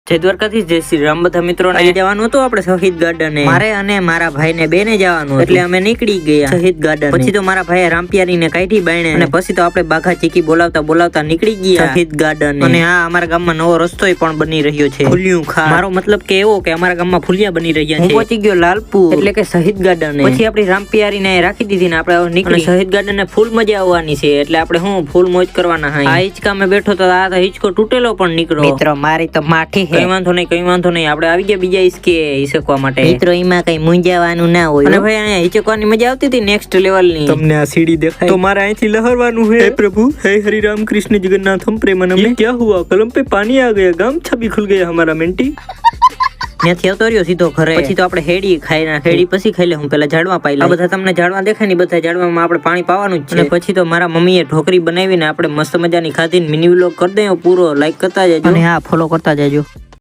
જય દ્વારકાથી જય શ્રી રામ બધા મિત્રોને જવાનું હતું આપણે શહીદ ગાર્ડન મારે અને મારા ભાઈને બેને જવાનું એટલે અમે નીકળી ગયા શહીદ ગાર્ડન પછી તો મારા ભાઈએ રામપિયારીને કાઢી બાયણે અને પછી તો આપણે બાઘા ચીકી બોલાવતા નીકળી ગયા શહીદ ગાર્ડન અને હા અમારા ગામમાં નવો રસ્તો પણ બની રહ્યો છે ફુલિયું ખા મારો મતલબ કે એવો કે અમારા ગામમાં ફુલિયા બની રહ્યા છે પહોંચી ગયો લાલપુર એટલે કે શહીદ ગાર્ડન પછી આપણી રામપિયારીને રાખી દીધી ને આપણે નીકળી શહીદ ગાર્ડન ને ફૂલ મજા આવવાની છે એટલે આપણે હું ફૂલ મોજ કરવાના હા હિંચકામાં બેઠો તો આ હિંચકો તૂટેલો પણ નીકળો મિત્રો મારી તો માઠી કઈ વાંધો નહીં આપણે આવી ગયા બીજા હિસકે હિસકવા માટે મિત્રો એમાં કઈ મૂંઝાવાનું ના હોય અને ભાઈ અહીંયા હિચકવાની મજા આવતી હતી નેક્સ્ટ લેવલ ની તમને આ સીડી દેખાય તો મારે અહીંથી લહરવાનું હે પ્રભુ હે હरि राम कृष्ण जगन्नाथ हम प्रेमनम ये क्या हुआ कलम पे पानी आ गया गाम छबी खुल गया हमारा मेंटी ત્યાંથી આવતો રહ્યો સીધો ઘરે પછી તો આપણે હેડી ખાઈ હેડી પછી ખાઈ લે હું પેલા ઝાડવા પાઈ લે બધા તમને ઝાડવા દેખાય ને બધા ઝાડવામાં આપણે પાણી પાવાનું જ છે અને પછી તો મારા મમ્મીએ ઢોકરી બનાવીને આપણે મસ્ત મજાની ખાધી મિની વ્લોગ કરી દઈએ પૂરો લાઈક કરતા જજો અને હા ફોલો કરતા જજો